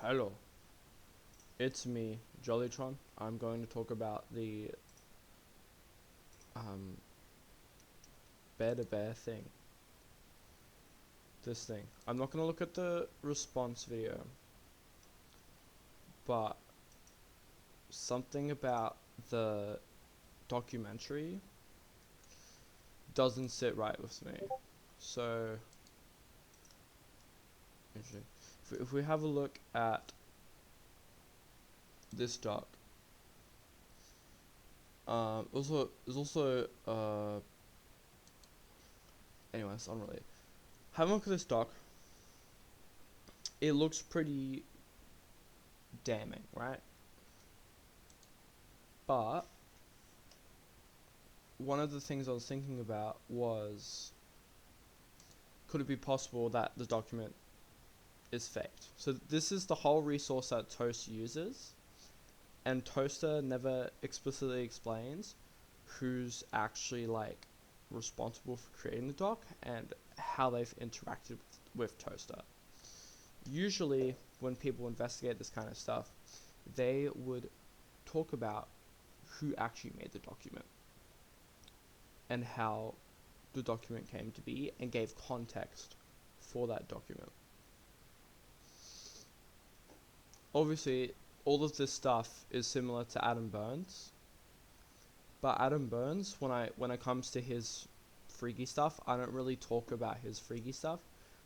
Hello, it's me, Jollytron. I'm going to talk about the um, BearDaBear thing. This thing. I'm not going to look at the response video, but something about the documentary doesn't sit right with me. So, interesting. If we have a look at this doc, there's also anyways, unrelated. Have a look at this doc. It looks pretty damning, right? But one of the things I was thinking about was, could it be possible that the document is faked? So this is the whole resource that Toast uses, and Toaster never explicitly explains who's actually like responsible for creating the doc and how they've interacted with Toaster. Usually when people investigate this kind of stuff, they would talk about who actually made the document and how the document came to be and gave context for that document. Obviously, all of this stuff is similar to Adam Burns, but Adam Burns, when it comes to his freaky stuff, I don't really talk about his freaky stuff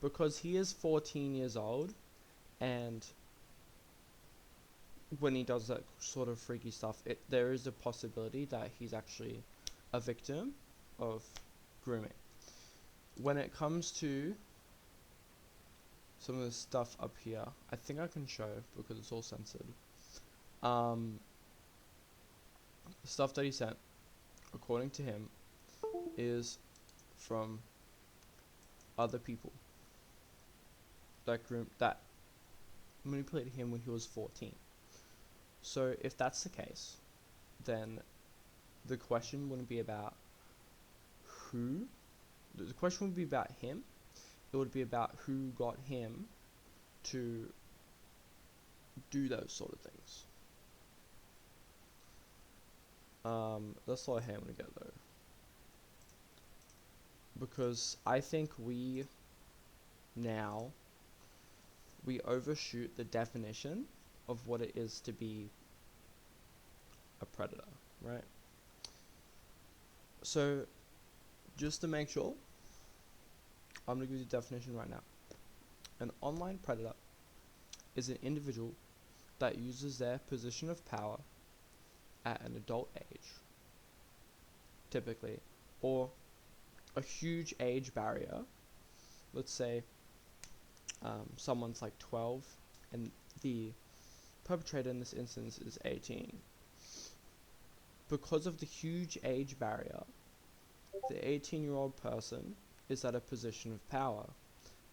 because he is 14 years old, and when he does that sort of freaky stuff, there is a possibility that he's actually a victim of grooming. When it comes to some of the stuff up here, I think I can show because it's all censored. The stuff that he sent, according to him, is from other people that manipulated him when he was 14. So if that's the case, then the question wouldn't be about who. The question would be about him. It would be about who got him to do those sort of things. That's all I want to get though, because I think we overshoot the definition of what it is to be a predator, right? So just to make sure, I'm going to give you the definition right now. An online predator is an individual that uses their position of power at an adult age, typically, or a huge age barrier. Let's say someone's like 12 and the perpetrator in this instance is 18. Because of the huge age barrier, the 18-year-old person is at a position of power,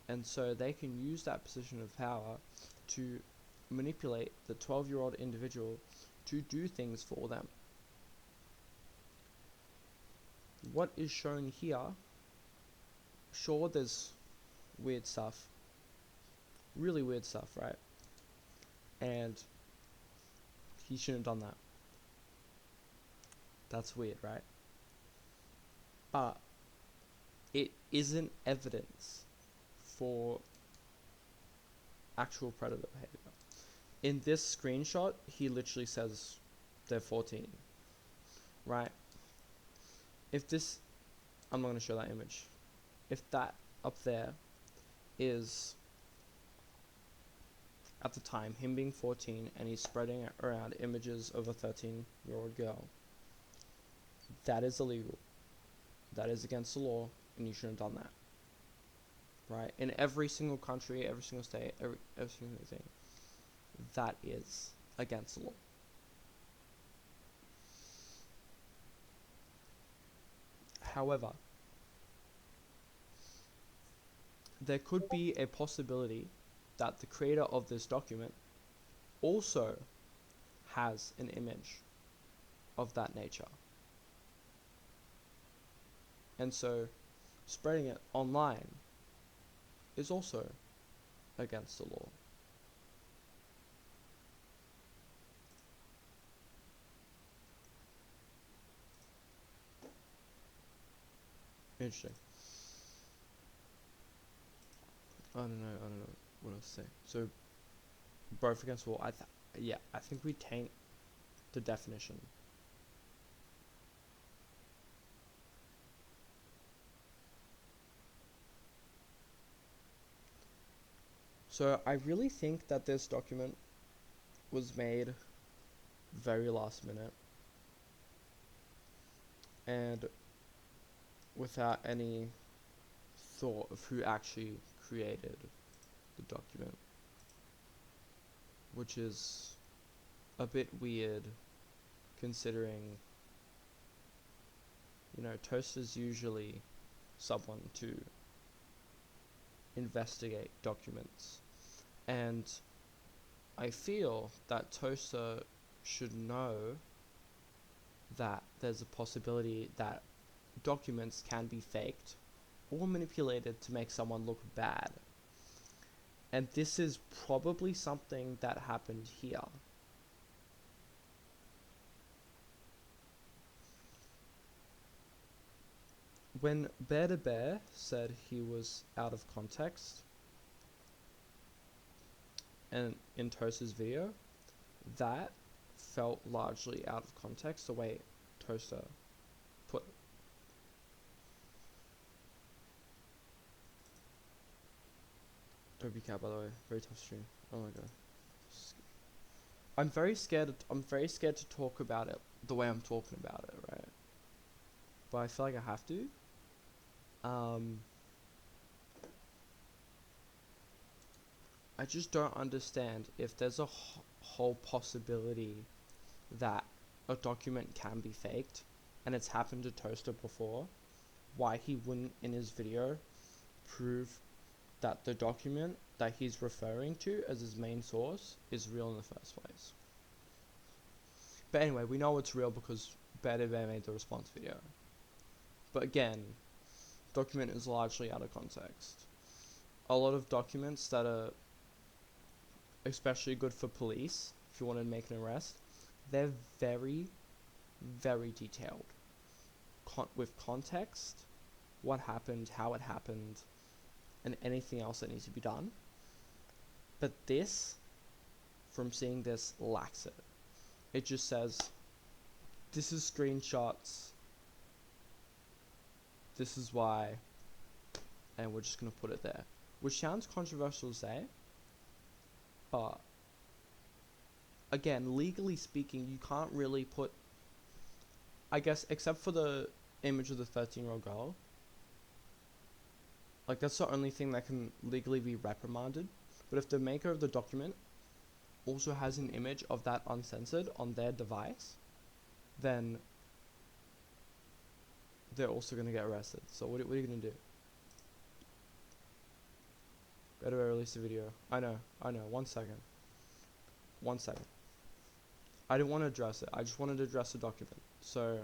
and so they can use that position of power to manipulate the 12-year-old individual to do things for them. What is shown here, sure, there's weird stuff, really weird stuff, right? And he shouldn't have done that. That's weird, right? But it isn't evidence for actual predator behavior. In this screenshot, he literally says they're 14, right? If this, I'm not going to show that image. If that up there is, at the time, him being 14 and he's spreading around images of a 13-year-old girl, that is illegal. That is against the law, and you shouldn't have done that. Right? In every single country, every single state, every single thing, that is against the law. However, there could be a possibility that the creator of this document also has an image of that nature. And so spreading it online is also against the law. Interesting. I don't know what else to say. So, both against wall. Yeah, I think we taint the definition. So I really think that this document was made very last minute and without any thought of who actually created the document, which is a bit weird considering, you know, Toaster's usually someone to investigate documents, and I feel that Toaster should know that there's a possibility that documents can be faked or manipulated to make someone look bad. And this is probably something that happened here. When BearDaBear said he was out of context, and in Toaster's video, that felt largely out of context the way Toaster put it. Don't be cat, by the way. Very tough stream. Oh my god. I'm very scared to talk about it the way I'm talking about it, right? But I feel like I have to. I just don't understand if there's a whole possibility that a document can be faked, and it's happened to Toaster before, why he wouldn't in his video prove that the document that he's referring to as his main source is real in the first place. But anyway, we know it's real because BearDaBear made the response video. But again, document is largely out of context. A lot of documents that are especially good for police, if you want to make an arrest, they're very, very detailed. With context, what happened, how it happened, and anything else that needs to be done. But this, from seeing this, lacks it. It just says, this is screenshots, this is why, and we're just going to put it there. Which sounds controversial to say, but again, legally speaking, you can't really put, I guess, except for the image of the 13-year-old girl, like that's the only thing that can legally be reprimanded. But if the maker of the document also has an image of that uncensored on their device, then they're also going to get arrested. So what are you going to do? Better release the video. I know. 1 second. I didn't want to address it. I just wanted to address the document. So,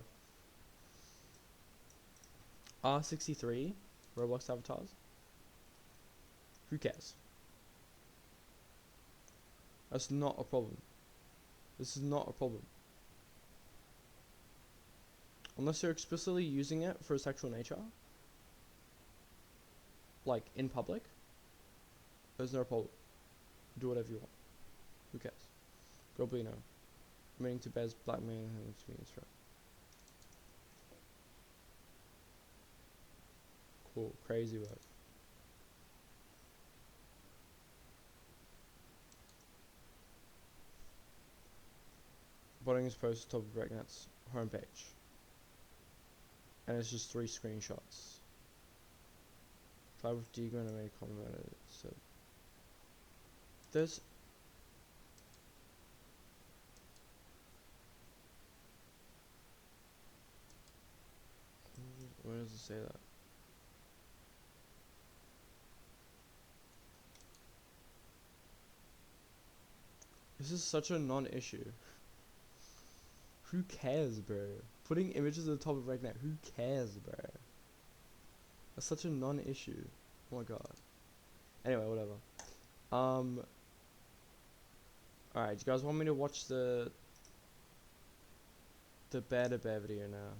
R63, Roblox avatars. Who cares? That's not a problem. This is not a problem. Unless you're explicitly using it for a sexual nature, like in public, there's no problem. Do whatever you want. Who cares? Goblino. Meaning to bears black man and to me right. Cool. Crazy word. Botting is posted top of RegNet's homepage. And it's just 3 screenshots. Tried with Digo and I made a comment about it. So there's where does it say that? This is such a non-issue. Who cares, bro? Putting images at the top of RegNet, who cares, bro? That's such a non-issue. Oh my god. Anyway, whatever. Alright, do you guys want me to watch the BearDaBear video now?